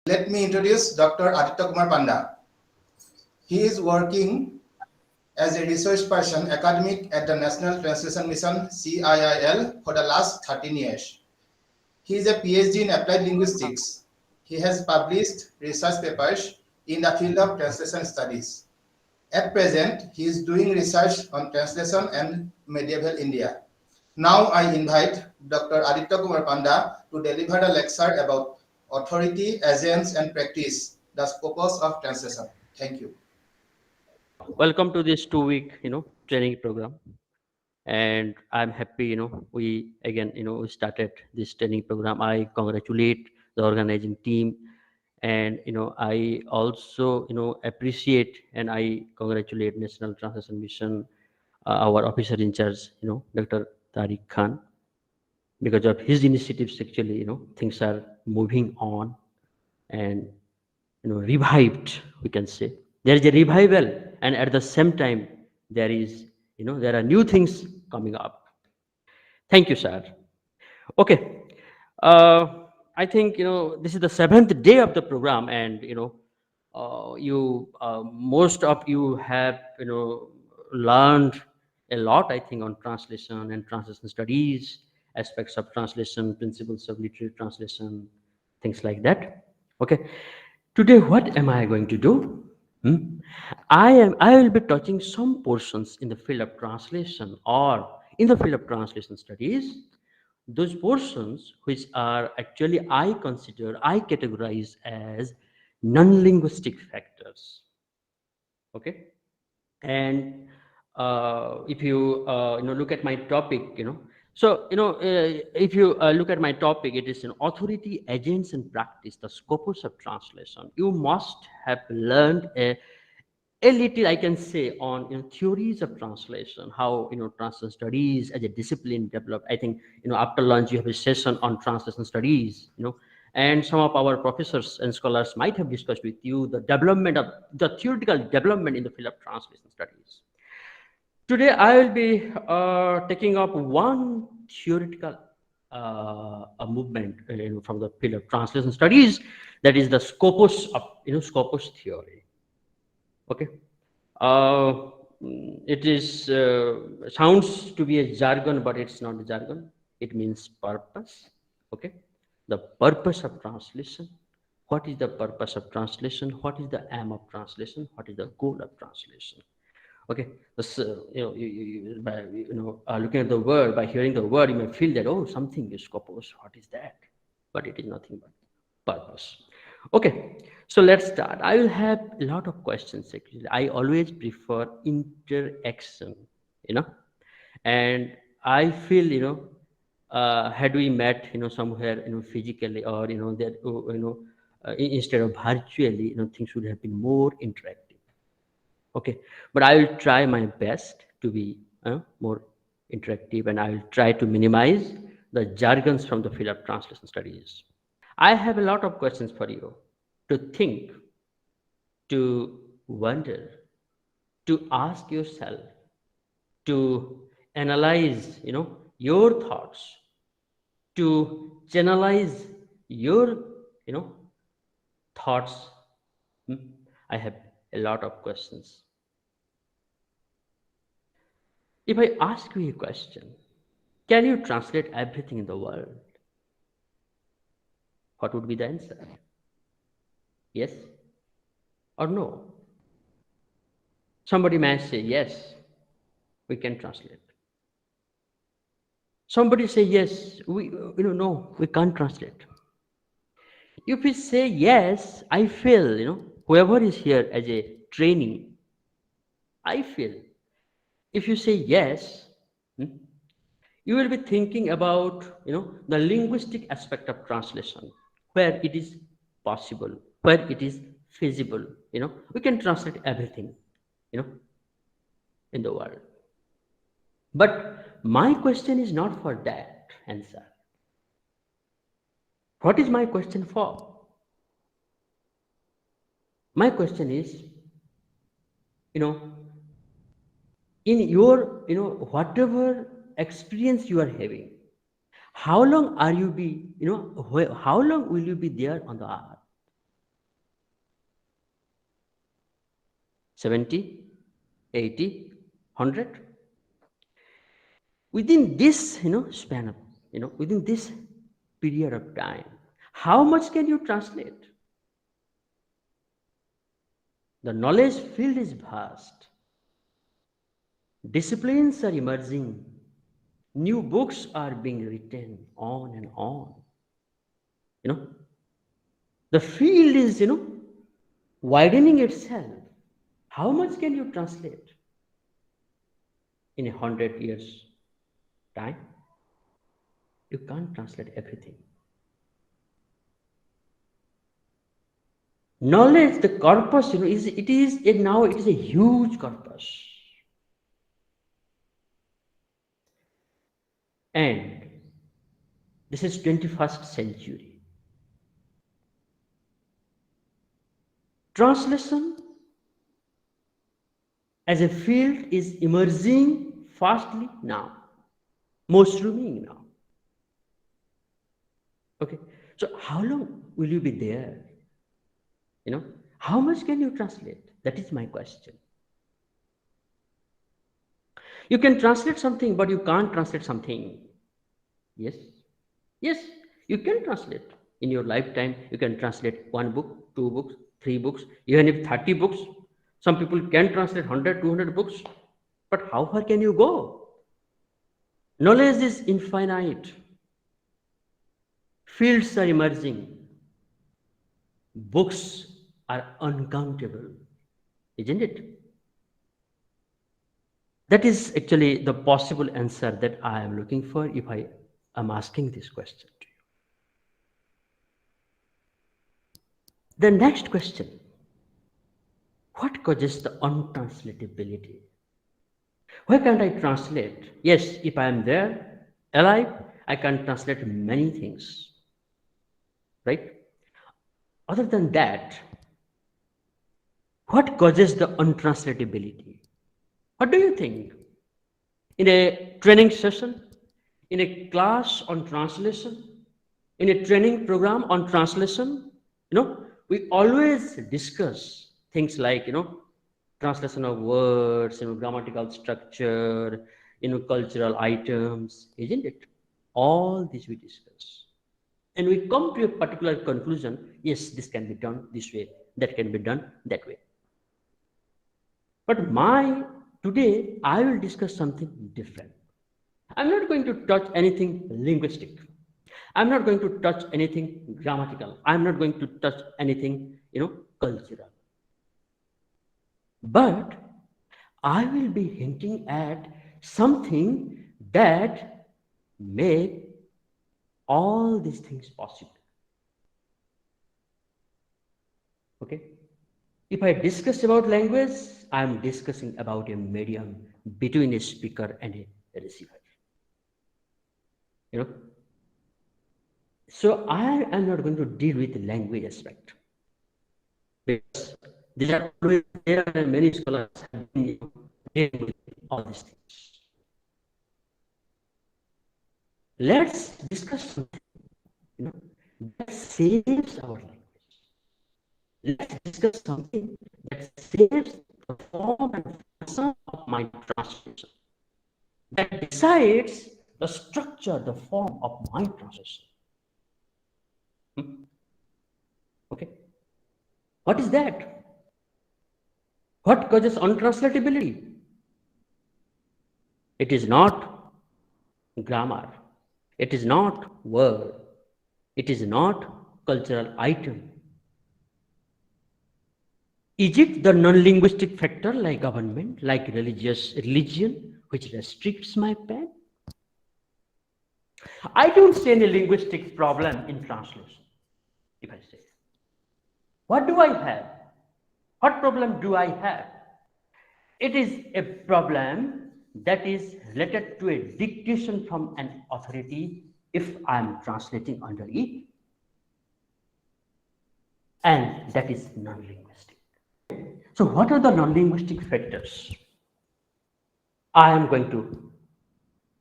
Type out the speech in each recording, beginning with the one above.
Let me introduce Dr. Aditya Kumar Panda. He is working as a research person academic at the National Translation Mission CIIL for the last 13 years. He is a PhD in applied linguistics. He has published research papers in the field of translation studies. At present, he is doing research on translation and medieval India. Now I invite Dr. Aditya Kumar Panda to deliver a lecture about authority, agents, and practice, the purpose of translation. Thank you. Welcome to this 2 week, training program. And I'm happy, we again, we started this training program. I congratulate the organizing team, and I also, appreciate and I congratulate National Translation Mission, our officer in charge, Dr. Tariq Khan. Because of his initiatives, actually, things are moving on and revived, we can say. There is a revival, and at the same time there is, there are new things coming up. Thank you, sir. Okay. uh, I think this is the seventh day of the program, and you most of you have learned a lot, I think, on translation and translation studies, aspects of translation, principles of literary translation, things like that. Okay. Today, what am I going to do? Hmm? I will be touching some portions in the field of translation or in the field of translation studies, those portions which are actually I categorize as non-linguistic factors. Okay. And if you look at my topic, if you look at my topic, it is an authority, agents, and practice, the scopus of translation. You must have learned a little, I can say, on theories of translation, how translation studies as a discipline developed. I think after lunch you have a session on translation studies, and some of our professors and scholars might have discussed with you the development of the theoretical development in the field of translation studies. Today I will be taking up one theoretical a movement from the field of translation studies, that is the scopus of scopus theory. Okay. uh, it is sounds to be a jargon, but it's not a jargon. It means purpose. Okay. The purpose of translation. What is the purpose of translation? What is the aim of translation? What is the goal of translation? Okay. This, by looking at the word, by hearing the word, you may feel that, oh, something is scopus. What is that? But it is nothing but purpose. Okay, so let's start. I will have a lot of questions. Actually, I always prefer interaction, you know, and I feel, had we met, somewhere, physically, or that, instead of virtually, things would have been more interactive. Okay, but I will try my best to be more interactive, and I will try to minimize the jargons from the field of translation studies. I have a lot of questions for you to think, to wonder, to ask yourself, to analyze, your thoughts, to channelize your, you know, thoughts. Hmm? I have a lot of questions. If I ask you a question, can you translate everything in the world? What would be the answer? Yes or no? Somebody may say, yes, we can translate. Somebody say, yes, no, we can't translate. If we say yes, I feel, whoever is here as a trainee, I feel if you say yes, hmm, you will be thinking about, the linguistic aspect of translation, where it is possible, where it is feasible. We can translate everything, you know, in the world. But my question is not for that answer. What is my question for? My question is, you know, in your, whatever experience you are having, how long are you be, how long will you be there on the earth? 70, 80, 100. Within this, span of, within this period of time, how much can you translate? The knowledge field is vast. Disciplines are emerging. New books are being written on and on. The field is, widening itself. How much can you translate in 100 years time? You can't translate everything. Knowledge, the corpus, now it is a huge corpus. And this is 21st century. Translation as a field is emerging fastly now, mushrooming now. Okay, so how long will you be there? How much can you translate? That is my question. You can translate something, but you can't translate something. Yes, you can translate. In your lifetime, you can translate 1 book, 2 books, 3 books, even if 30 books. Some people can translate 100, 200 books. But how far can you go? Knowledge is infinite. Fields are emerging. Books are uncountable, isn't it? That is actually the possible answer that I am looking for if I am asking this question to you. The next question, what causes the untranslatability? Why can't I translate? Yes, if I am there, alive, I can translate many things, right? Other than that, what causes the untranslatability? What do you think? In a training session, in a class on translation, in a training program on translation, we always discuss things like, translation of words, grammatical structure, cultural items, isn't it? All this we discuss. And we come to a particular conclusion, yes, this can be done this way, that can be done that way. But today, I will discuss something different. I'm not going to touch anything linguistic. I'm not going to touch anything grammatical. I'm not going to touch anything, cultural. But I will be hinting at something that make all these things possible. Okay? If I discuss about language, I am discussing about a medium between a speaker and a receiver. So I am not going to deal with the language aspect, because these are always there and many scholars have been dealing with all these things. Let's discuss something that saves our language. Let's discuss something that saves the form and function of my translation, that decides the structure, the form of my translation. Okay. What is that? What causes untranslatability? It is not grammar. It is not word. It is not cultural item. Is it the non-linguistic factor like government, like religion, which restricts my pen? I don't see any linguistic problem in translation. If I say, what do I have? What problem do I have? It is a problem that is related to a dictation from an authority if I am translating under it, and that is non-linguistic. So what are the non-linguistic factors? I am going to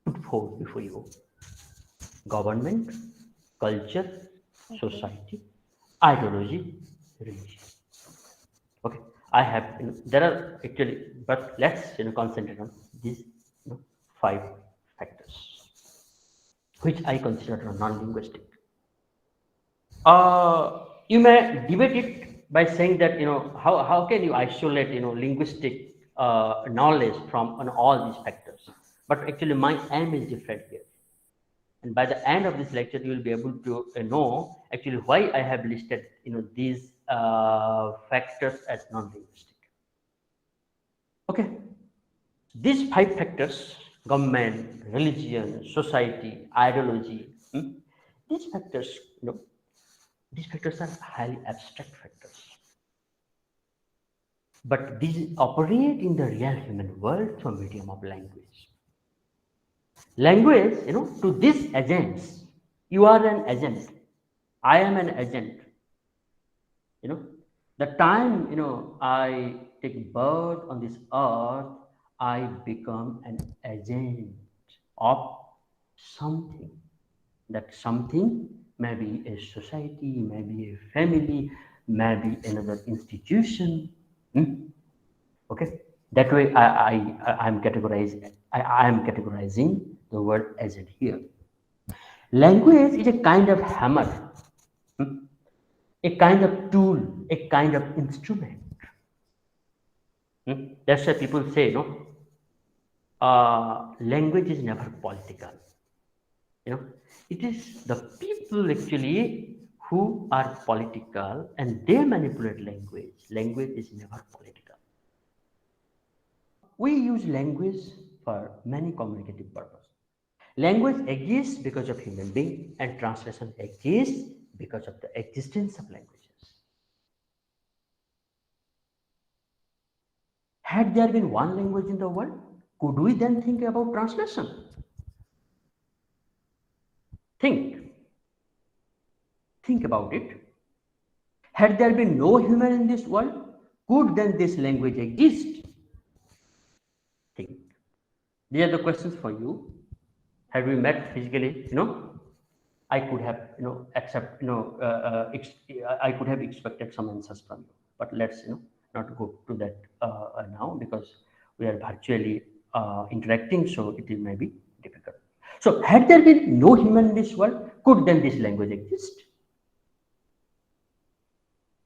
put forward before you: government, culture, society, ideology, religion. Okay, I have, there are actually, but let's concentrate on these 5 factors, which I consider non-linguistic. You may debate it by saying that how can you isolate linguistic knowledge from all these factors? But actually, my aim is different here. And by the end of this lecture, you will be able to know actually why I have listed these factors as non-linguistic. Okay, these 5 factors: government, religion, society, ideology. These factors, these factors are highly abstract factors, but these operate in the real human world through medium of language. Language, to these agents, you are an agent. I am an agent. The time I take birth on this earth, I become an agent of something. That something may be a society, maybe a family, maybe another institution. Okay, that way I am categorizing the word agent here. Language is a kind of hammer, a kind of tool, a kind of instrument. That's why people say, language is never political. It is the people actually who are political and they manipulate language. Language is never political. We use language for many communicative purposes. Language exists because of human being, and translation exists because of the existence of languages. Had there been one language in the world, could we then think about translation? Think about it. Had there been no human in this world, could then this language exist? Think. These are the questions for you. Had we met physically, I could have, I could have expected some answers from you. But let's, not go to that now, because we are virtually interacting, so it may be difficult. So, had there been no human in this world, could then this language exist?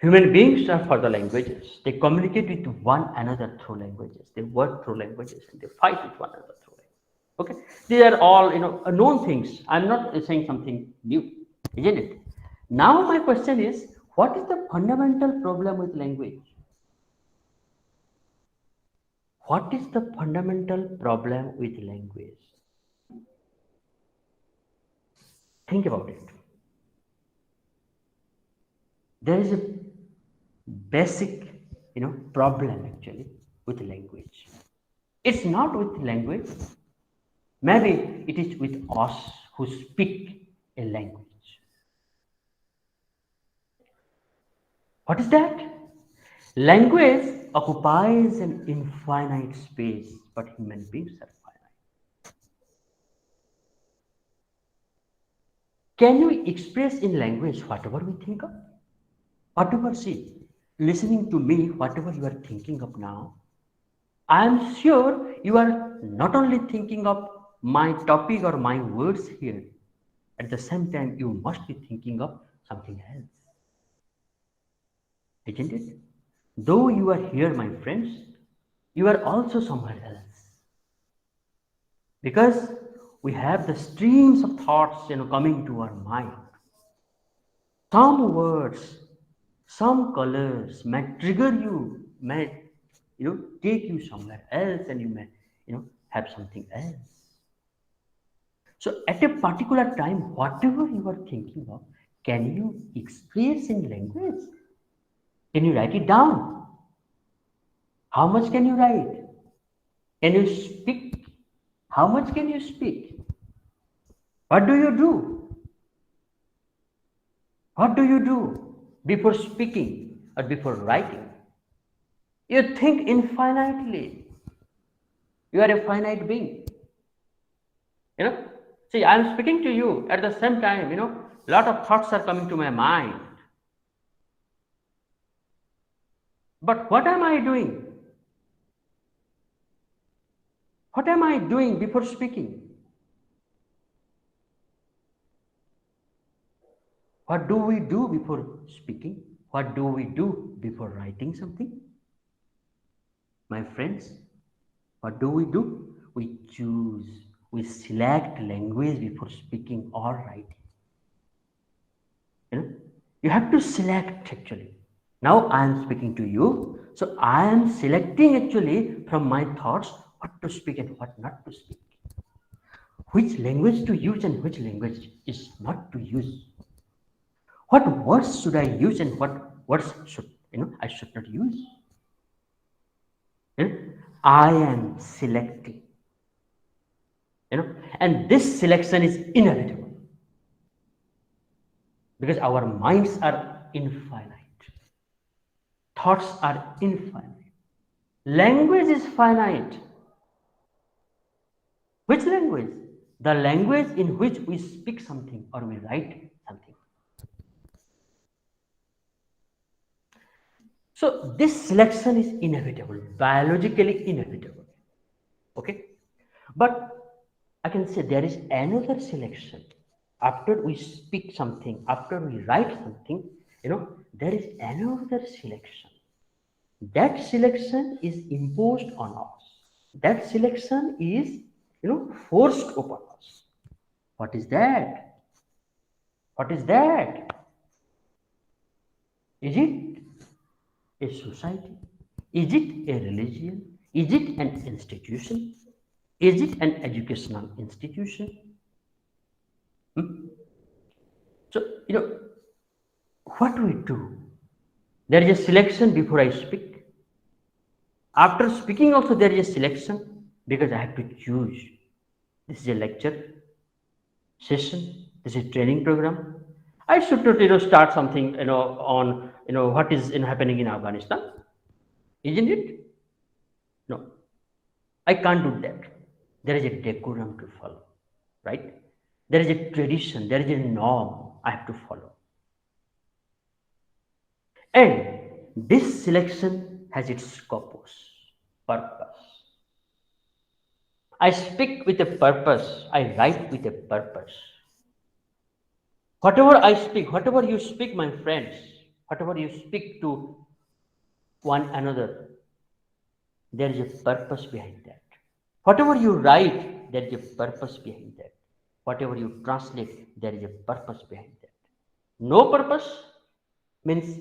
Human beings are for the languages. They communicate with one another through languages. They work through languages, and they fight with one another through languages. Okay, these are all known things. I'm not saying something new, isn't it? Now my question is, what is the fundamental problem with language? What is the fundamental problem with language? Think about it. There is a basic, problem actually with language. It's not with language. Maybe it is with us who speak a language. What is that? Language occupies an infinite space, but human beings are finite. Can you express in language whatever we think of? Whatever, see, listening to me, whatever you are thinking of now, I am sure you are not only thinking of my topic or my words here, at the same time, you must be thinking of something else. Isn't it? Though you are here, my friends, you are also somewhere else. Because we have the streams of thoughts coming to our mind. Some words, some colors may trigger you, may take you somewhere else, and you may have something else. So at a particular time, whatever you are thinking of, can you express in language? Can you write it down? How much can you write? Can you speak? How much can you speak? What do you do? What do you do before speaking or before writing? You think infinitely. You are a finite being. See, I am speaking to you at the same time, a lot of thoughts are coming to my mind. But what am I doing? What am I doing before speaking? What do we do before speaking? What do we do before writing something? My friends, what do? We choose, we select language before speaking or writing. You know, you have to select actually. Now I am speaking to you, so I am selecting actually from my thoughts what to speak and what not to speak. Which language to use and which language is not to use. What words should I use and what words should I should not use. You know, I am selecting. And this selection is inevitable because our minds are infinite, thoughts are infinite, language is finite. Which language? The language in which we speak something or we write something. So this selection is inevitable, biologically inevitable. Okay, but I can say there is another selection. After we speak something, after we write something, there is another selection. That selection is imposed on us. That selection is, forced upon us. What is that? What is that? Is it a society? Is it a religion? Is it an institution? Is it an educational institution? So, what we do? There is a selection before I speak. After speaking also there is a selection because I have to choose. This is a lecture session. This is a training program. I should not, start something, on, what is happening in Afghanistan. Isn't it? No, I can't do that. There is a decorum to follow, right? There is a tradition, there is a norm I have to follow. And this selection has its purpose. I speak with a purpose, I write with a purpose. Whatever I speak, whatever you speak, my friends, whatever you speak to one another, there is a purpose behind that. Whatever you write, there is a purpose behind that. Whatever you translate, there is a purpose behind that. No purpose means,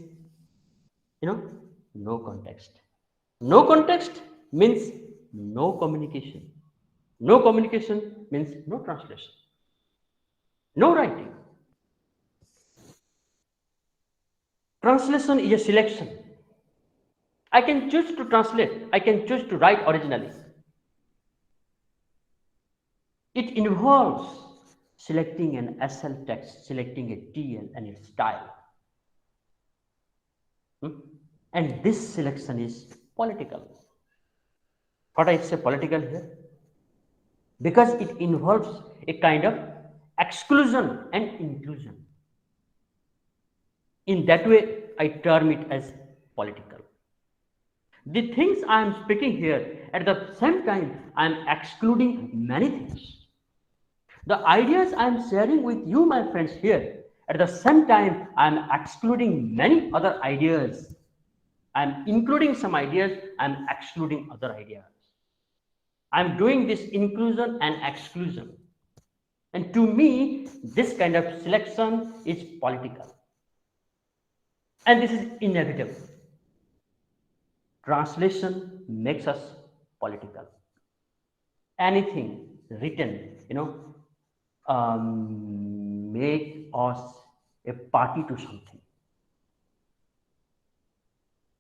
no context. No context means no communication. No communication means no translation, no writing. Translation is a selection. I can choose to translate, I can choose to write originally. It involves selecting an SL text, selecting a TL and its style. And this selection is political. What I say political here? Because it involves a kind of exclusion and inclusion. In that way, I term it as political. The things I am speaking here, at the same time, I am excluding many things. The ideas I am sharing with you, my friends, here, at the same time, I am excluding many other ideas. I am including some ideas, I am excluding other ideas. I am doing this inclusion and exclusion. And to me, this kind of selection is political. And this is inevitable. Translation makes us political. Anything written, make us a party to something.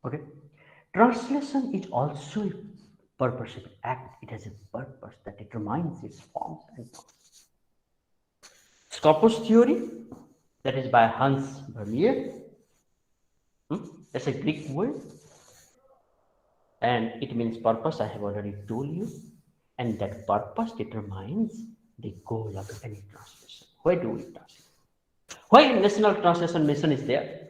Okay. Translation is also a purposive act. It has a purpose that determines its forms and forms. Scopus theory, that is by Hans Vermeer. That's a Greek word. And it means purpose, I have already told you. And that purpose determines the goal of any translation. Why do we translate? Why National Translation Mission is there?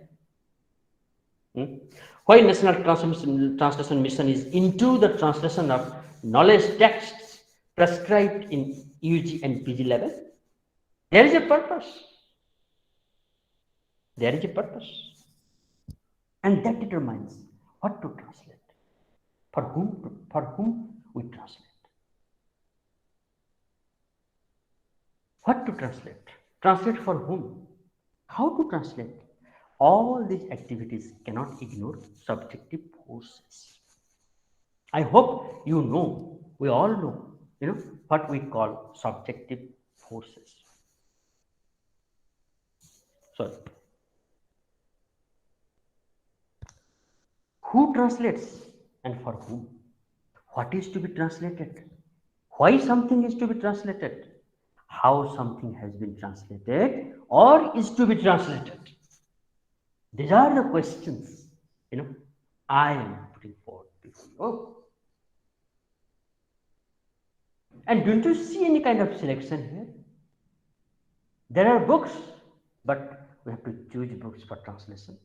Why National Translation Mission is into the translation of knowledge texts prescribed in UG and PG level? There is a purpose. There is a purpose. And that determines what to translate, for whom we translate. What to translate? Translate for whom? How to translate? All these activities cannot ignore subjective forces. I hope you know, we all know, what we call subjective forces. Sorry. Who translates and for whom? What is to be translated? Why something is to be translated? How something has been translated or is to be translated? These are the questions, I am putting forward before you. Oh. And don't you see any kind of selection here? There are books, but we have to choose books for translation.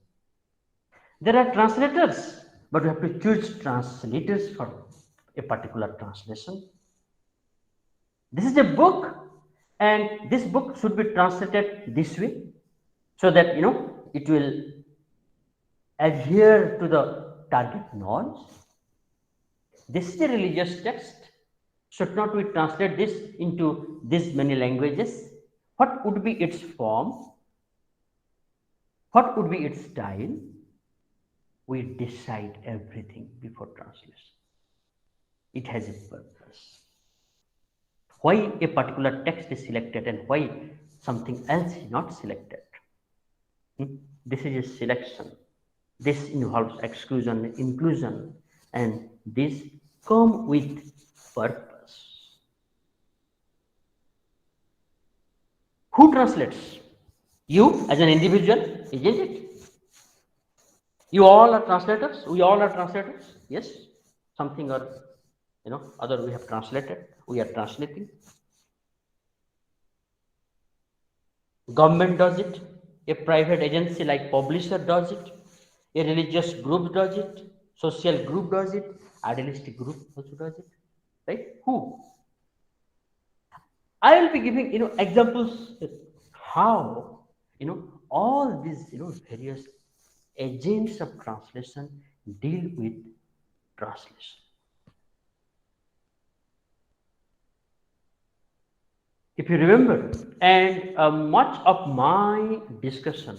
There are translators, but we have to choose translators for a particular translation. This is a book, and this book should be translated this way, so that it will adhere to the target norms. This is a religious text. Should not we translate this into this many languages? What would be its form? What would be its style? We decide everything before translation. It has a purpose. Why a particular text is selected and why something else is not selected? This is a selection. This involves exclusion, inclusion, and this come with purpose. Who translates? You as an individual, isn't it? You all are translators. We all are translators. Yes, something or other we have translated. We are translating. Government does it. A private agency like publisher does it. A religious group does it. Social group does it. Idealistic group also does it. Right? Who? I will be giving examples how all these various agents of translation deal with translation. If you remember, and much of my discussion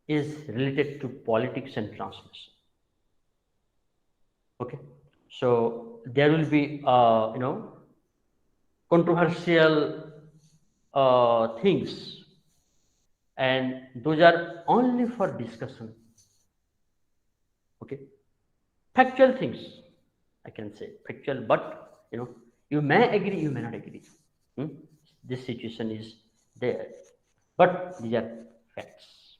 is related to politics and translation. Okay, so there will be controversial things, and those are only for discussion. Okay, factual things I can say factual, but you may agree, you may not agree. This situation is there, but these are facts.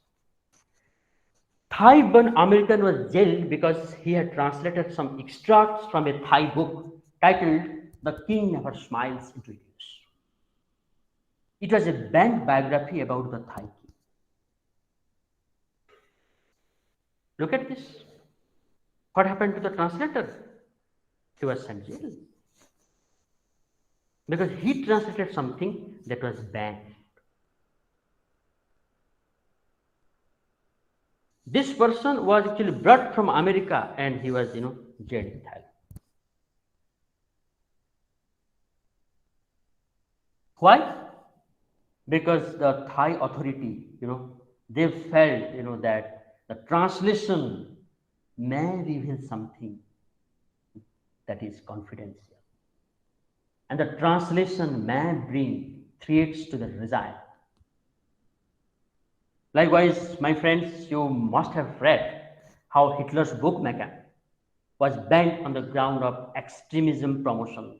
Thai-born American was jailed because he had translated some extracts from a Thai book titled "The King Never Smiles" into English. It was a banned biography about the Thai king. Look at this. What happened to the translator? He was sent to jail because he translated something that was banned. This person was actually brought from America and he was, jailed in Thailand. Why? Because the Thai authority, they felt, that the translation may reveal something that is confidential. And the translation may bring threats to the regime. Likewise, my friends, you must have read how Hitler's bookmaker was banned on the ground of extremism promotion.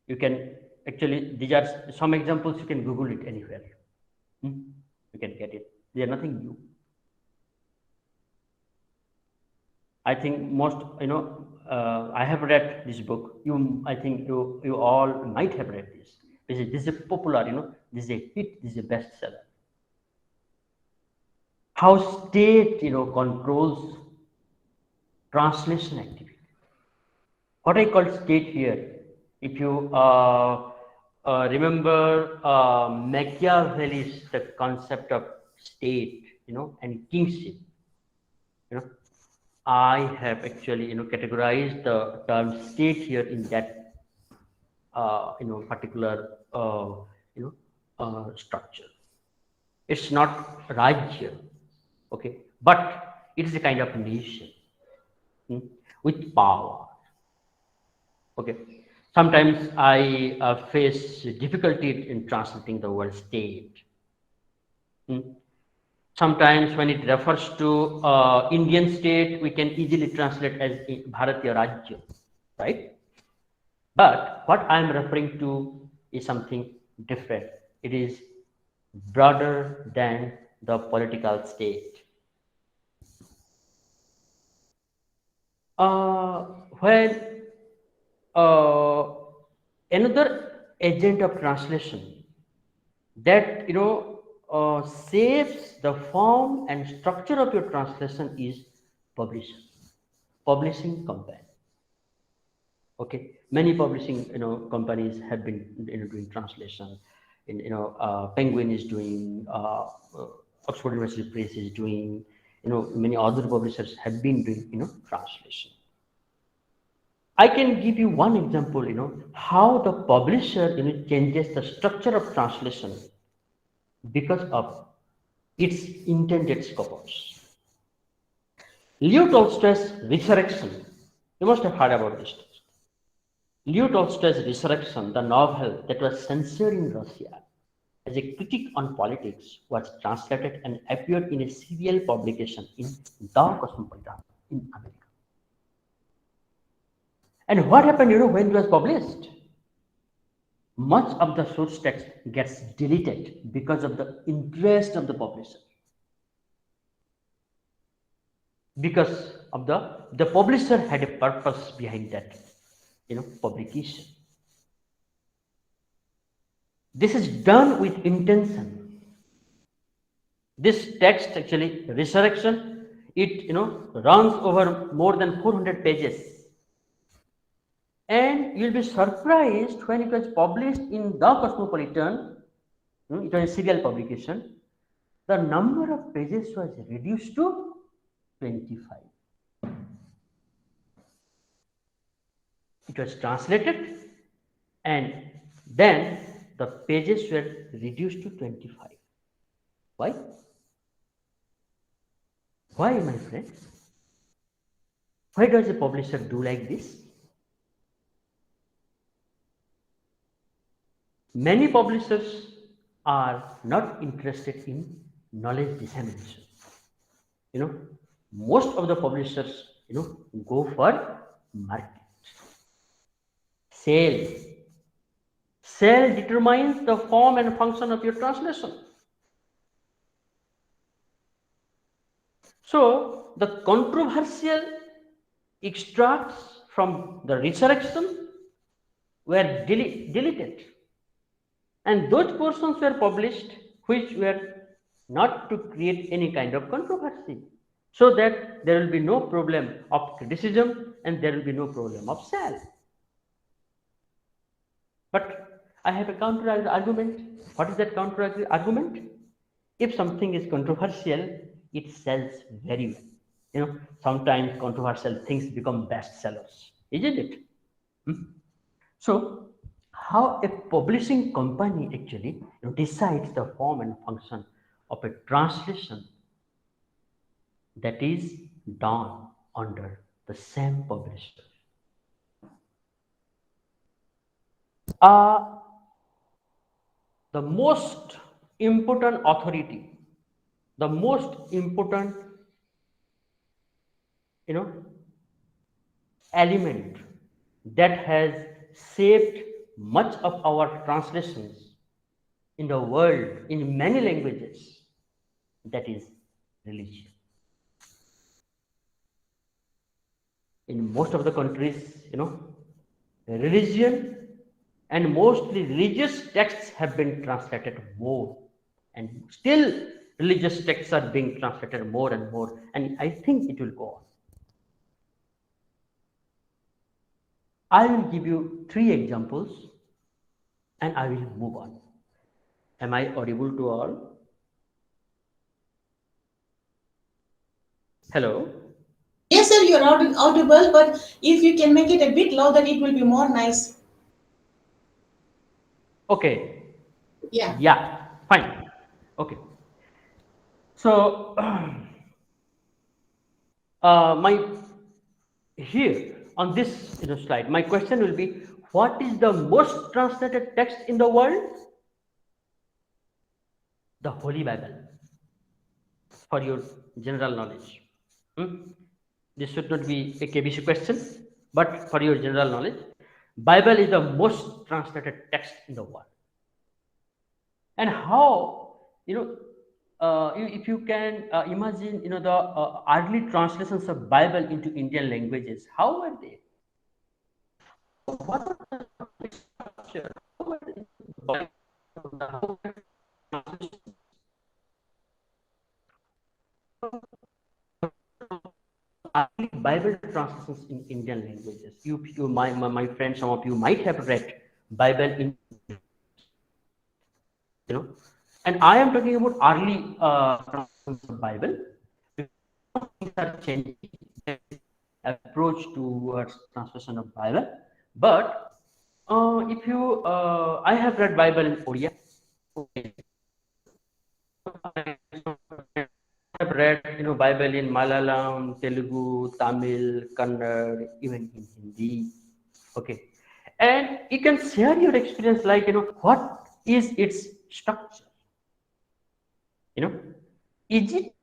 You can actually, these are some examples, you can Google it anywhere. You can get it. They are nothing new. I think most, I have read this book. I think you all might have read this. This is a popular, this is a hit, this is a bestseller. how state, controls translation activity. What I call state here, if you remember Machiavelli's the concept of state, and kingship, you know, I have actually, categorized the term state here in that, particular, structure. It's not Rajya, okay, but it is a kind of nation, hmm, with power. Okay. Sometimes I face difficulty in translating the word state. Hmm. Sometimes when it refers to Indian state, we can easily translate as Bharatiya Rajya, right? But what I'm referring to is something different. It is broader than the political state. Uh, when another agent of translation that shapes the form and structure of your translation is publisher, publishing company. Okay, many publishing companies have been doing translation. In Penguin is doing, Oxford University Press is doing, many other publishers have been doing translation. I can give you one example, how the publisher, changes the structure of translation because of its intended scopes. Leo Tolstoy's Resurrection, you must have heard about this. Leo Tolstoy's Resurrection, the novel that was censored in Russia as a critique on politics, was translated and appeared in a serial publication in The Cosmopolitan in America. And what happened, when it was published? Much of the source text gets deleted because of the interest of the publisher. Because of the publisher had a purpose behind that, publication. This is done with intention. This text actually, Resurrection, it runs over more than 400 pages. And you'll be surprised when it was published in The Cosmopolitan, it was a serial publication, the number of pages was reduced to 25. It was translated and then the pages were reduced to 25. Why? Why, my friends? Why does a publisher do like this? Many publishers are not interested in knowledge dissemination. Most of the publishers, go for market. Sale. Sale determines the form and function of your translation. So, the controversial extracts from the Resurrection were deleted. And those portions were published which were not to create any kind of controversy, so that there will be no problem of criticism and there will be no problem of sale. But I have a counter argument. What is that counter argument? If something is controversial, it sells very well. Sometimes controversial things become bestsellers, isn't it? So, how a publishing company actually decides the form and function of a translation that is done under the same publisher. The most important authority, the most important element that has shaped much of our translations in the world in many languages, that is religion. In most of the countries, religion and mostly religious texts have been translated more, and still religious texts are being translated more and more, and I think it will go on. I will give you 3 examples and I will move on. Am I audible to all? Hello? Yes, sir, you're audible, but if you can make it a bit louder, it will be more nice. Okay. Yeah. Yeah, fine. Okay. So, my here on this slide, my question will be, what is the most translated text in the world? The Holy Bible, for your general knowledge. This should not be a KBC question, but for your general knowledge, Bible is the most translated text in the world. And how, if you can imagine, the early translations of Bible into Indian languages, how were they? What was the structure? How were the Bible? How were early Bible translations in Indian languages? My friends, some of you might have read Bible in, and I am talking about early translations of Bible. Things are changing approach towards translation of Bible, but if you, I have read Bible in Odia. I have read, Bible in Malayalam, Telugu, Tamil, Kannada, even in Hindi. Okay, and you can share your experience, like, what is its structure? Is it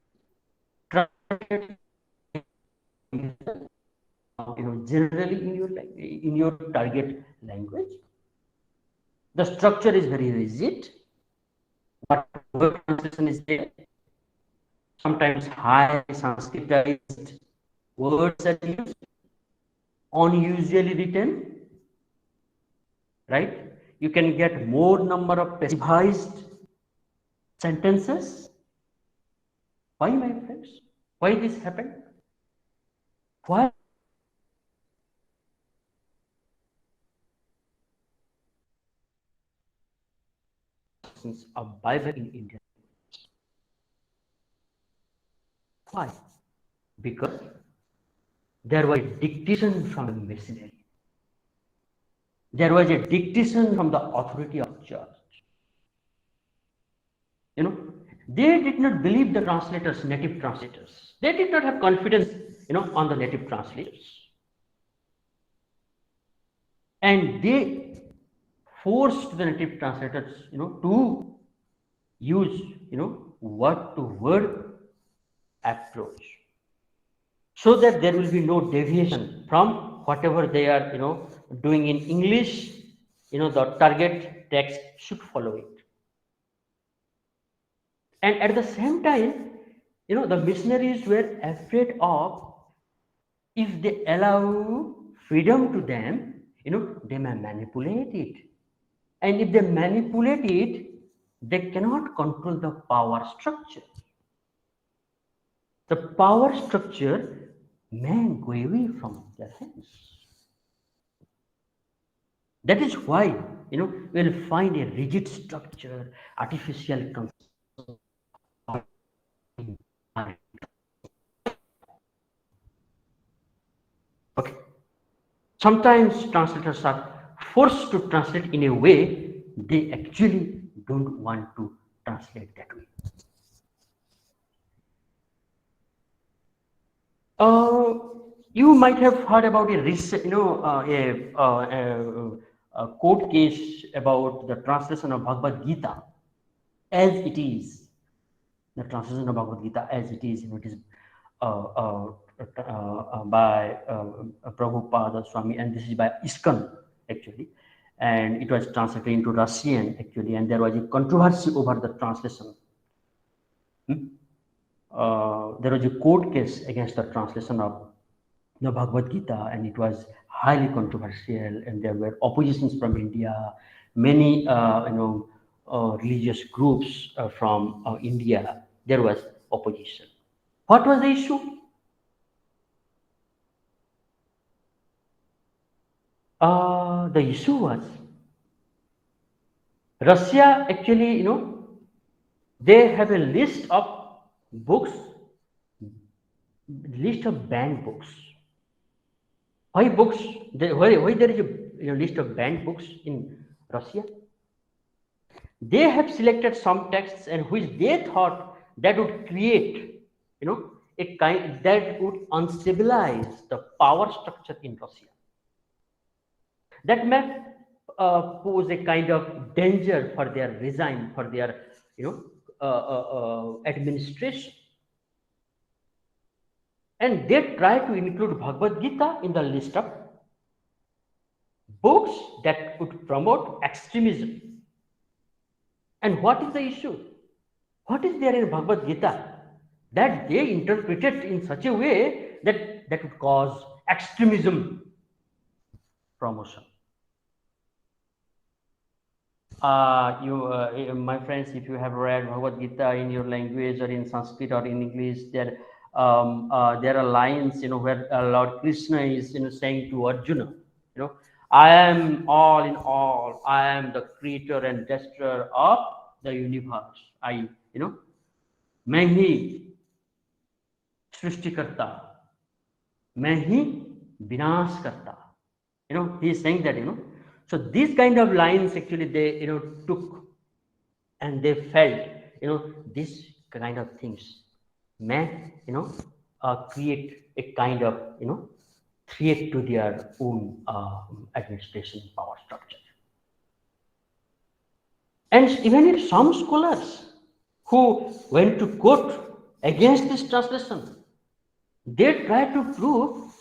translated, generally in your target language? The structure is very rigid. What word translation is there? Sometimes high Sanskritized words are used, unusually written, right? You can get more number of specified sentences. Why, my friends? Why this happened? Why? A Bible in India. Why? Because there was a dictation from the missionary. There was a dictation from the authority of church. They did not believe the translators, native translators. They did not have confidence, on the native translators. And they forced the native translators, to use, word to word approach, so that there will be no deviation from whatever they are, doing in English. The target text should follow it. And at the same time, the missionaries were afraid of, if they allow freedom to them, they may manipulate it. And if they manipulate it, they cannot control the power structure. The power structure may go away from their hands. That is why, we'll find a rigid structure, artificial concept. Okay. Sometimes translators are forced to translate in a way they actually don't want to translate that way. You might have heard about a recent, a court case about the translation of Bhagavad Gita as it is. The translation of Bhagavad Gita as it is, it is by Prabhupada Swami, and this is by ISKCON actually, and it was translated into Russian actually, and there was a controversy over the translation. There was a court case against the translation of the Bhagavad Gita, and it was highly controversial, and there were oppositions from India, many religious groups from India there was opposition. What was the issue? The issue was Russia actually, they have a list of books, list of banned books. Why books? Why there is a list of banned books in Russia? They have selected some texts and which they thought that would create, a kind that would uncivilize the power structure in Russia. That may pose a kind of danger for their regime, for their, administration. And they try to include Bhagavad Gita in the list of books that would promote extremism. And what is the issue? What is there in Bhagavad Gita that they interpreted in such a way that would cause extremism promotion? My friends, if you have read Bhagavad Gita in your language or in Sanskrit or in English, there are lines, where Lord Krishna is, saying to Arjuna, I am all in all. I am the creator and destroyer of the universe. मैं ही सृष्टि करता, मैं ही विनाश करता. He is saying that, so these kind of lines actually they, took and they felt, this kind of things may, create a kind of, threat to their own administration power structure. And even if some scholars who went to court against this translation, they try to prove,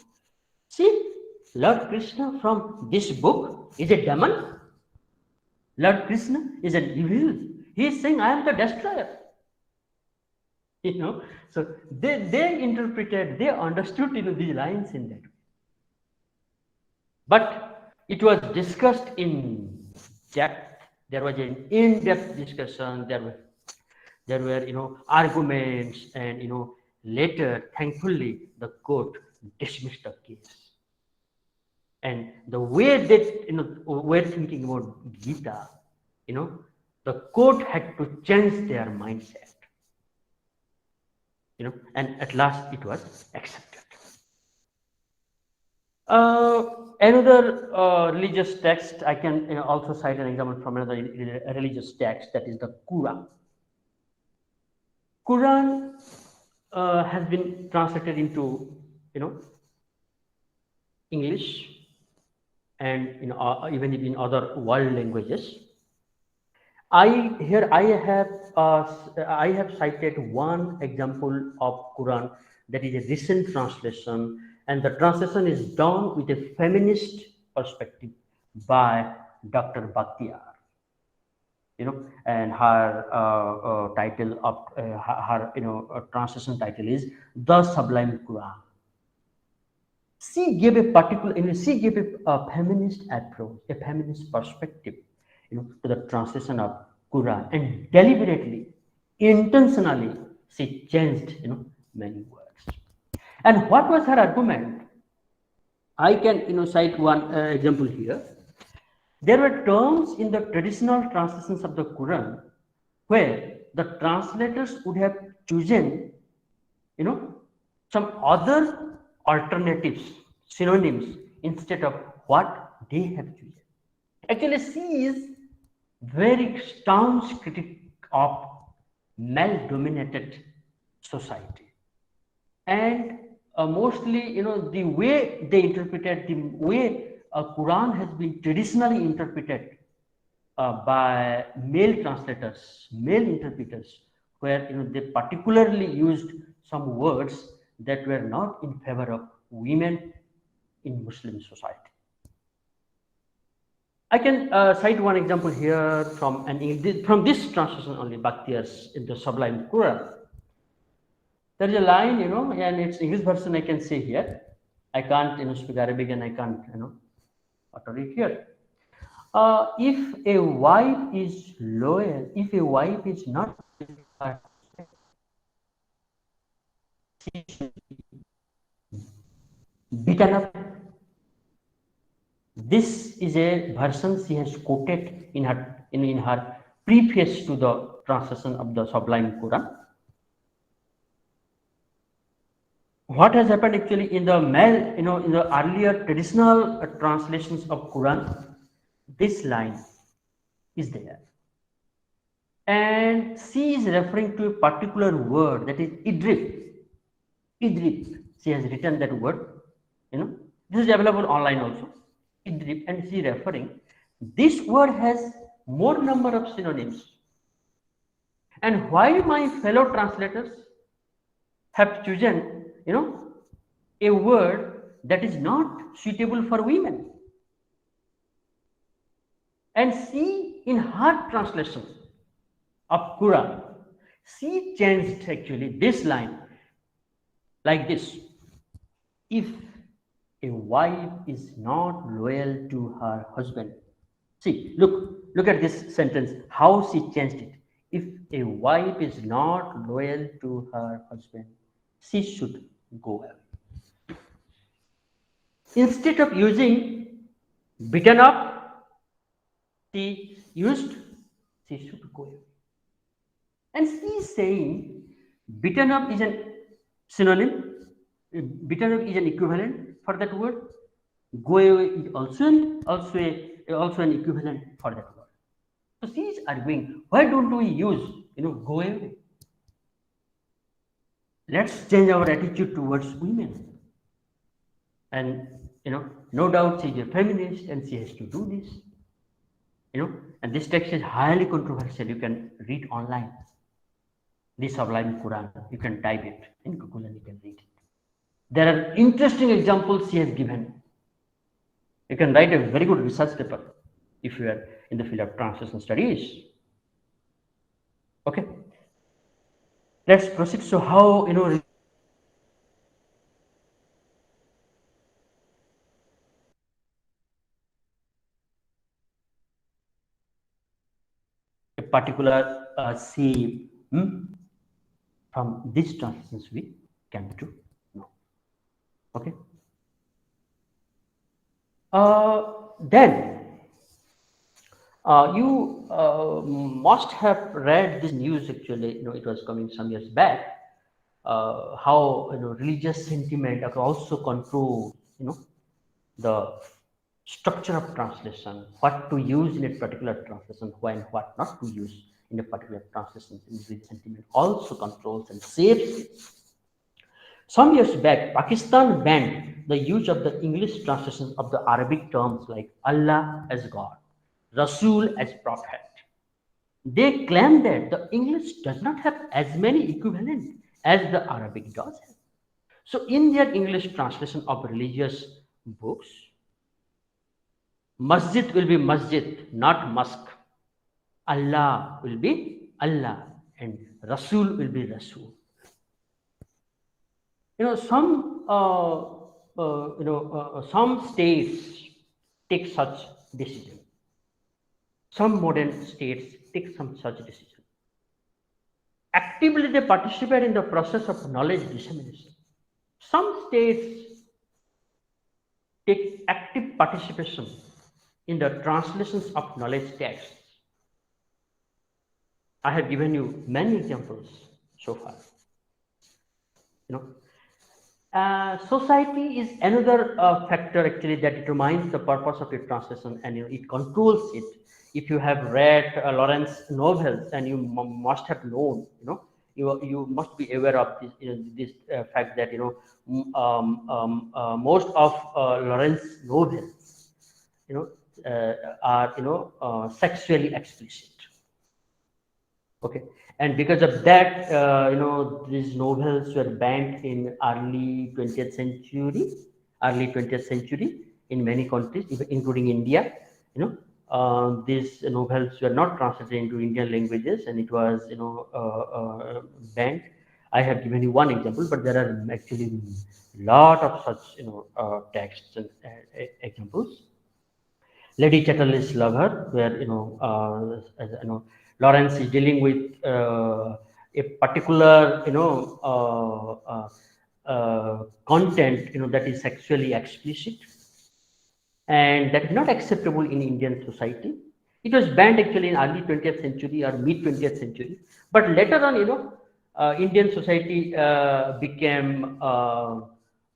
see, Lord Krishna from this book is a demon. Lord Krishna is an evil. He is saying, I am the destroyer. So they interpreted, they understood, these lines in that way. But it was discussed in depth. There was an in-depth discussion. There were arguments, and later, thankfully, the court dismissed the case. And the way they were thinking about Gita, the court had to change their mindset. And at last it was accepted. Another religious text, I can also cite an example from another religious text, that is the Quran. Quran has been translated into, English and even in other world languages. I have cited one example of Quran that is a recent translation, and the translation is done with a feminist perspective by Dr. Bhaktiyar. And her title of her translation title is The Sublime Quran. She gave a feminist approach, a feminist perspective, to the translation of Quran, and deliberately, intentionally, she changed, many words. And what was her argument? I can, cite one example here. There were terms in the traditional translations of the Quran where the translators would have chosen, some other alternatives, synonyms, instead of what they have chosen. Actually, she is very staunch critic of male-dominated society, and mostly, the way they interpreted, the way Quran has been traditionally interpreted by male translators, male interpreters, where they particularly used some words that were not in favor of women in Muslim society. I can cite one example here from this translation only, Bhaktiyar's in the Sublime Quran. There is a line, and it's English version I can say here. I can't, speak Arabic, and I can't, utter it here. If a wife is loyal, if a wife is not, beaten up. This is a version she has quoted in her preface to the translation of the Sublime Quran. What has happened actually in the in the earlier traditional translations of Quran, this line is there, and she is referring to a particular word, that is idrib. Idrib. She has written that word. This is available online also. Idrib, and she referring. This word has more number of synonyms. And why my fellow translators have chosen, a word that is not suitable for women? And she, in her translation of Quran, she changed actually this line like this: if a wife is not loyal to her husband. See, look at this sentence, how she changed it. If a wife is not loyal to her husband, she should go away. Instead of using beaten up, she used she should go away. And she is saying beaten up is an synonym, beaten up is an equivalent for that word. Go away is also an equivalent for that word. So she is arguing, why don't we use go away? Let's change our attitude towards women. And no doubt she is a feminist and she has to do this. And this text is highly controversial. You can read online. This Sublime Quran, you can type it in Google and you can read it. There are interesting examples she has given. You can write a very good research paper if you are in the field of translation studies. Okay, let's proceed. So how a particular shape from these translations we came to know. Okay. Then you must have read this news actually. It was coming some years back. How religious sentiment also control the structure of translation, what to use in a particular translation, when what not to use in a particular translation. Religious sentiment also controls and shapes it. Some years back, Pakistan banned the use of the English translations of the Arabic terms like Allah as God, Rasul as Prophet. They claim that the English does not have as many equivalents as the Arabic does. So in their English translation of religious books, masjid will be masjid, not mosque. Allah will be Allah and Rasul will be Rasul. Some states take such decision. Some modern states take some such decision. Actively they participate in the process of knowledge dissemination. Some states take active participation in the translations of knowledge texts. I have given you many examples so far. Society is another factor actually that determines the purpose of your translation, and it controls it. If you have read Lawrence novels, and you must have known, you must be aware of this fact that most of Lawrence novels, are sexually explicit. Okay, and because of that, these novels were banned in early 20th century in many countries, including India. These novels were not translated into Indian languages, and it was banned. I have given you one example, but there are actually a lot of such texts and examples. Lady Chatterley's Lover, where Lawrence is dealing with a particular content, that is sexually explicit, and that is not acceptable in Indian society. It was banned actually in early 20th century or mid 20th century, but later on, Indian society became,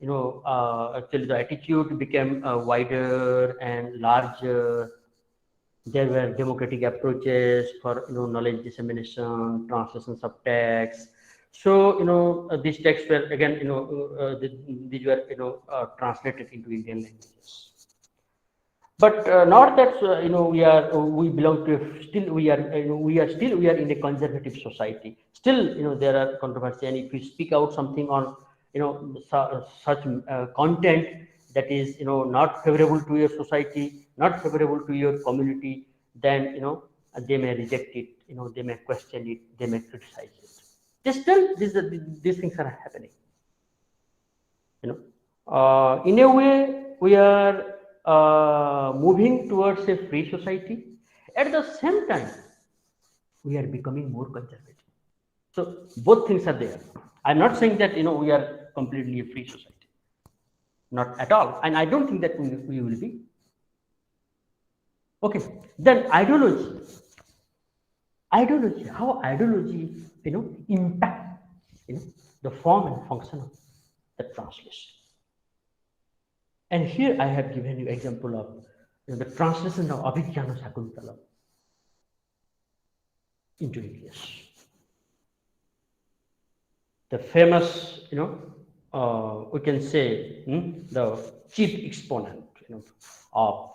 actually the attitude became wider and larger. There were democratic approaches for knowledge dissemination, translations of texts. So these texts were again these were translated into Indian languages. But not that we belong to still we are we are in a conservative society. Still there are controversy, and if you speak out something on such content that is not favorable to your society, not favorable to your community, then they may reject it. They may question it. They may criticize it. Still, these things are happening. In a way, we are moving towards a free society. At the same time, we are becoming more conservative. So both things are there. I'm not saying that we are completely a free society, not at all, and I don't think that we will be. Okay, then ideology. How ideology impact the form and function of the translation. And here I have given you example of the translation of Abhigyana Shakuntalam into English. The famous, we can say, the chief exponent, of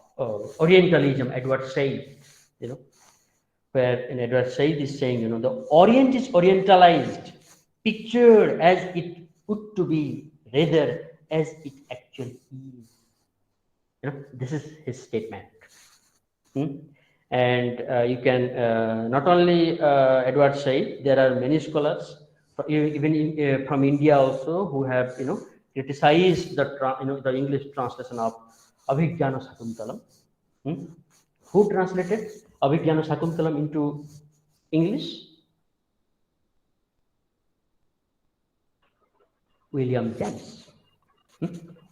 Orientalism, Edward Said, where Edward Said is saying, the Orient is Orientalized, pictured as it ought to be, rather as it actually is. This is his statement. And you can not only Edward Said, there are many scholars, even from India also, who have criticized the English translation of Abhigyana Shakuntalam. Who translated Abhigyana Shakuntalam into English? William James.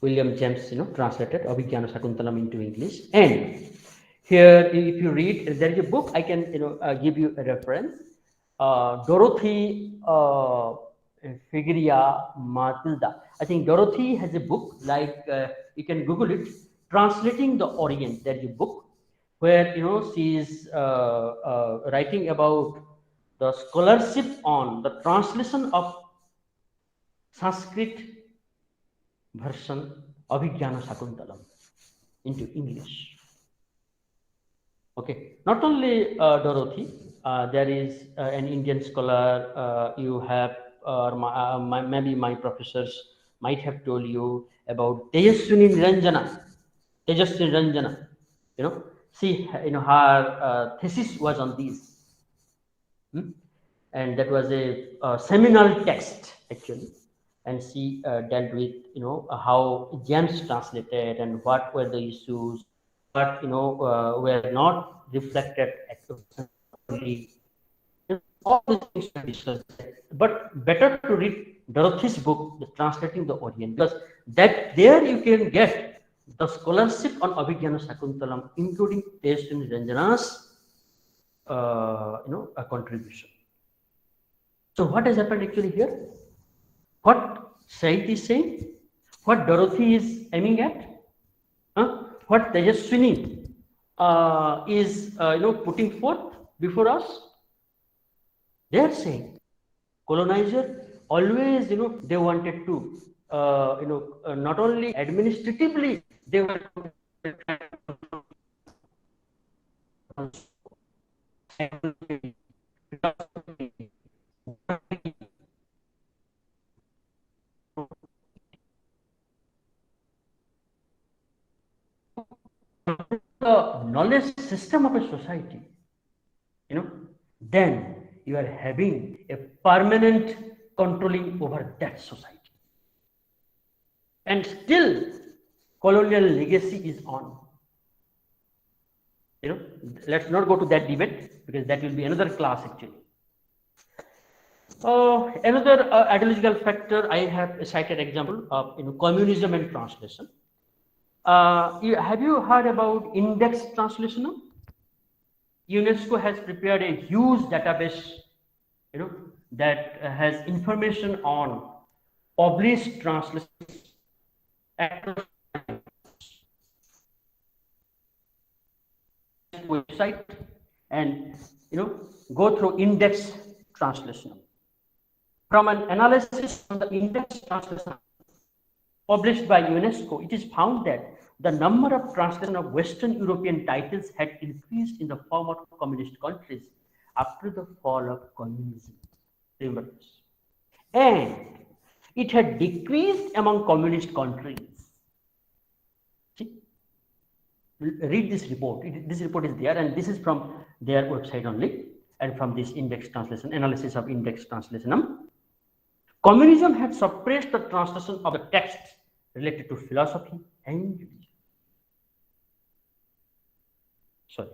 William James, translated Abhigyana Shakuntalam into English. And here, if you read, there is a book I can, give you a reference. Dorothy Figueria Matilda. I think Dorothy has a book, like you can Google it, Translating the Orient. There is a book where she is writing about the scholarship on the translation of Sanskrit version Abhigyana Shakuntalam into English. Okay, not only Dorothy, there is an Indian scholar you have, maybe my professors might have told you about Tejaswini Niranjana. Tejaswini Niranjana, she, her thesis was on this, and that was a seminal text actually, and she dealt with how James translated and what were the issues, but were not reflected accurately. All these things were discussed. But better to read Dorothy's book, Translating the Orient, because that there you can get the scholarship on Abhigyana Shakuntalam, including Tejaswini Niranjana's a contribution. So what has happened actually here? What Said is saying, what Dorothy is aiming at, what Tejaswini is putting forth before us. They are saying colonizer always they wanted to not only administratively they were the knowledge system of a society, then you are having a permanent controlling over that society. And still, colonial legacy is on. Let's not go to that debate because that will be another class actually. Another ideological factor, I have cited example of communism and translation. Have you heard about index translation? UNESCO has prepared a huge database, that has information on published translations across website, and go through index translation. From an analysis on the index translation published by UNESCO, it is found that the number of translation of Western European titles had increased in the form of communist countries after the fall of communism. Remember this. And it had decreased among communist countries. See? Read this report. This report is there, and this is from their website only, and from this index translation, analysis of index translation. Communism had suppressed the translation of the texts related to philosophy and religion. Sorry.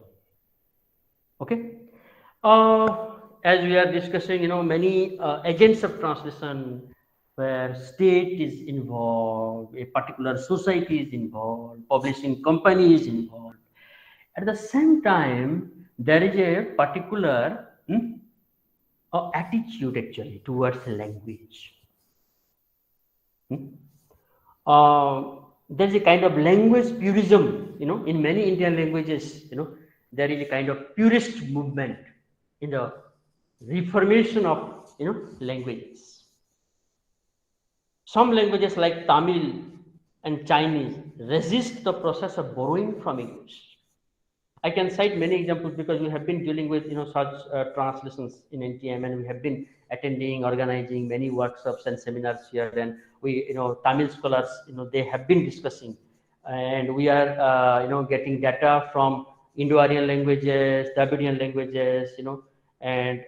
Okay. As we are discussing, many agents of translation where state is involved, a particular society is involved, publishing company is involved. At the same time, there is a particular attitude actually towards language. There's a kind of language purism, in many Indian languages, there is a kind of purist movement in the reformation of, languages. Some languages like Tamil and Chinese resist the process of borrowing from English. I can cite many examples because we have been dealing with, such translations in NTM, and we have been attending, organizing many workshops and seminars here. And we, Tamil scholars, they have been discussing, and we are, getting data from Indo-Aryan languages, Dravidian languages, and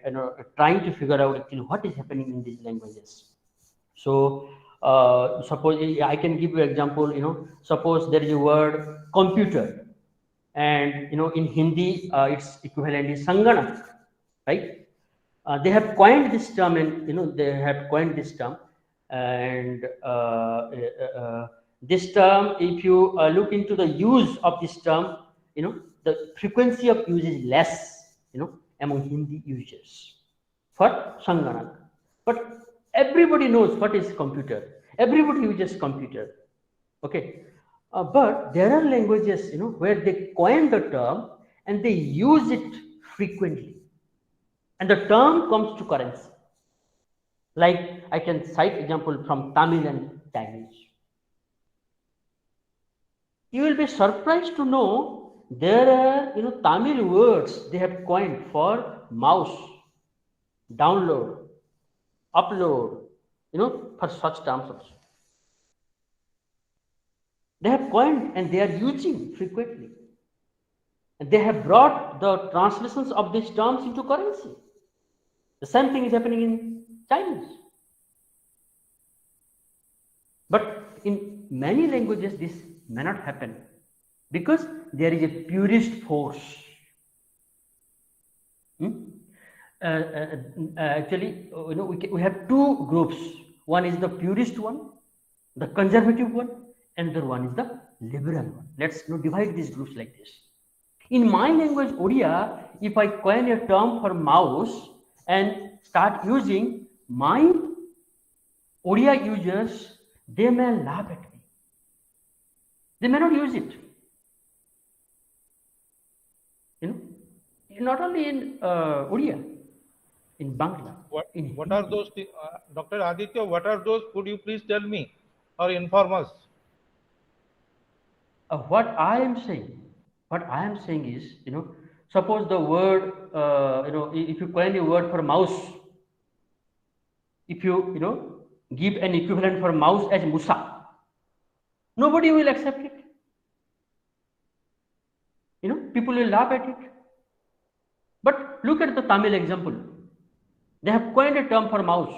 trying to figure out actually what is happening in these languages. So suppose I can give you an example. Suppose there is a word computer, and in Hindi its equivalent is Sanganak, right? They have coined this term, and and this term, if you look into the use of this term, the frequency of use is less, among Hindi users for Sanganak. But everybody knows what is computer. Everybody uses computer. Okay. But there are languages, where they coin the term and they use it frequently. And the term comes to currency. Like I can cite example from Tamil and Chinese. You will be surprised to know there are, Tamil words they have coined for mouse, download, upload, for such terms also. They have coined and they are using frequently. And they have brought the translations of these terms into currency. The same thing is happening in Chinese. But in many languages, this may not happen because there is a purist force. Actually, we have two groups. One is the purist one, the conservative one, and the other one is the liberal one. Let's divide these groups like this. In my language, Odia, if I coin a term for mouse and start using, my Odia users, they may laugh at me. They may not use it. Not only in Odia, in Bangla. What are those, Dr. Aditya, what are those? Could you please tell me or inform us? What I am saying is, suppose the word, if you coin a word for mouse, if you, give an equivalent for mouse as Musa, nobody will accept it. People will laugh at it. But look at the Tamil example. They have coined a term for mouse.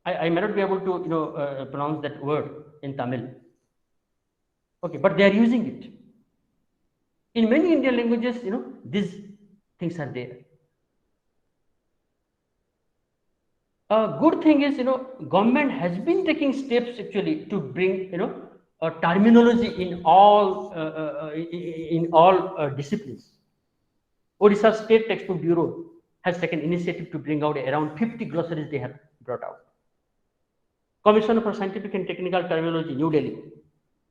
I may not be able to, pronounce that word in Tamil. Okay, but they are using it. In many Indian languages, these things are there. Good thing is, government has been taking steps actually to bring, a terminology in all disciplines. Odisha State Textbook Bureau has taken initiative to bring out around 50 glossaries they have brought out. Commission for Scientific and Technical Terminology, New Delhi,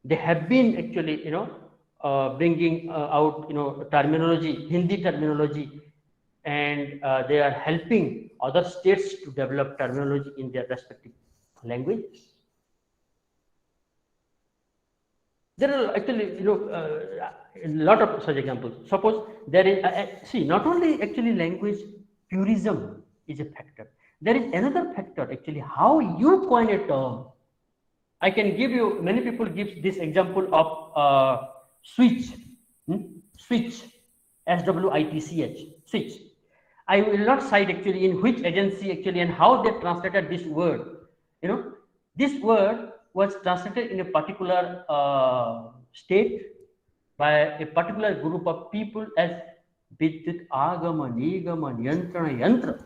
they have been actually, bringing out, terminology, Hindi terminology, and they are helping other states to develop terminology in their respective languages. There are actually, a lot of such examples. Suppose there is, see, not only actually language purism is a factor. There is another factor actually, how you coin a term. I can give you, many people give this example of switch, switch, SWITCH, switch. I will not cite actually in which agency actually and how they translated this word. This word was translated in a particular state by a particular group of people as Vidyut Agama Nigama Niyantrana Yantra.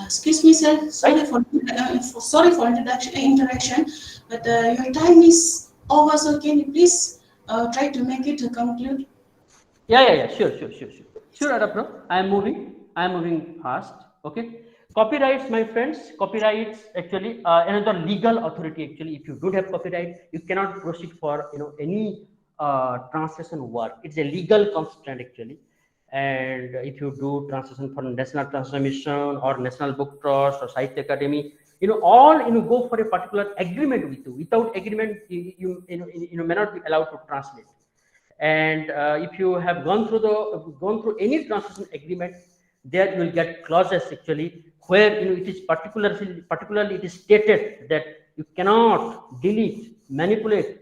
Excuse me, sir. Sorry for interaction, but your time is over. So can you please try to make it conclude? Yeah. Sure, Adapro. I am moving fast. Okay. Copyrights, my friends. Copyrights actually another legal authority. Actually, if you don't have copyright, you cannot proceed for any translation work. It's a legal constraint actually. And if you do translation for National Translation Mission or National Book Trust or Sahitya Academy, all go for a particular agreement with you. Without agreement, you may not be allowed to translate. And if you have gone through any translation agreement, there you will get clauses actually where it is particularly it is stated that you cannot delete, manipulate,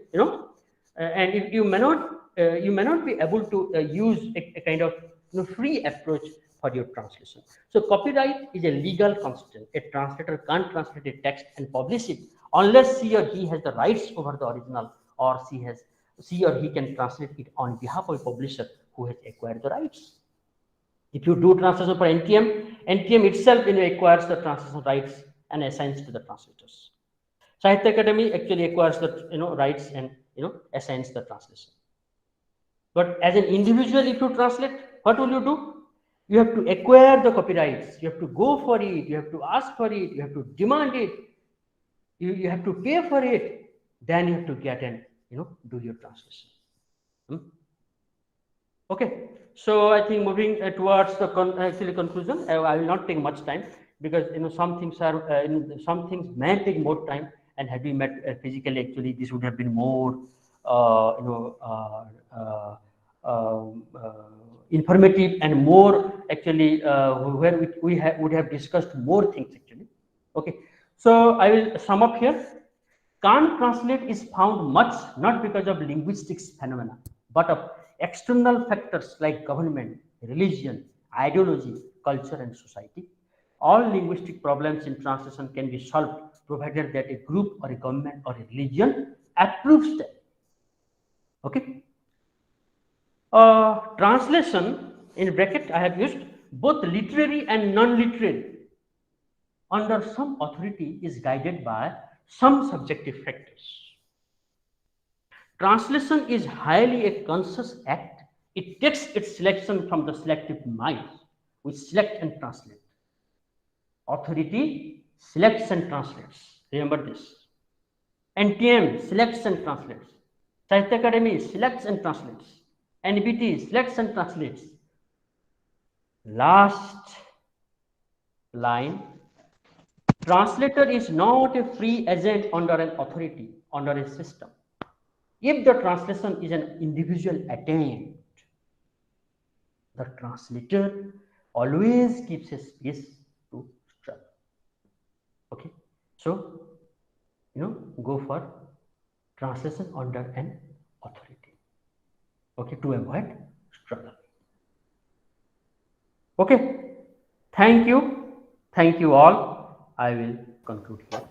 and if you may not be able to use a kind of free approach for your translation. So copyright is a legal constraint. A translator can't translate a text and publish it unless he or he has the rights over the original, or she or he can translate it on behalf of a publisher who has acquired the rights. If you do translation for NTM itself acquires the translation rights and assigns to the translators. Sahitya Academy actually acquires the rights and assigns the translation. But as an individual, if you translate, what will you do? You have to acquire the copyrights. You have to go for it. You have to ask for it. You have to demand it. You have to pay for it. Then you have to get and do your translation. Okay. So I think moving towards the conclusion, I will not take much time because some things may take more time, and had we met physically, actually this would have been more informative and more actually where we would have discussed more things actually. Okay, so I will sum up here. Can't translate is found much not because of linguistics phenomena, but of external factors like government, religion, ideology, culture, and society. All linguistic problems in translation can be solved provided that a group or a government or a religion approves them. Okay. Translation in bracket I have used both literary and non-literary under some authority is guided by some subjective factors. Translation is highly a conscious act. It takes its selection from the selective mind, which select and translate. Authority selects and translates. Remember this. NTM selects and translates. Sahitya Academy selects and translates. NBT selects and translates. Last line. Translator is not a free agent under an authority, under a system. If the translation is an individual attempt, the translator always keeps a space to struggle. Okay, so go for translation under an authority. Okay, to avoid struggle. Okay, thank you all. I will conclude here.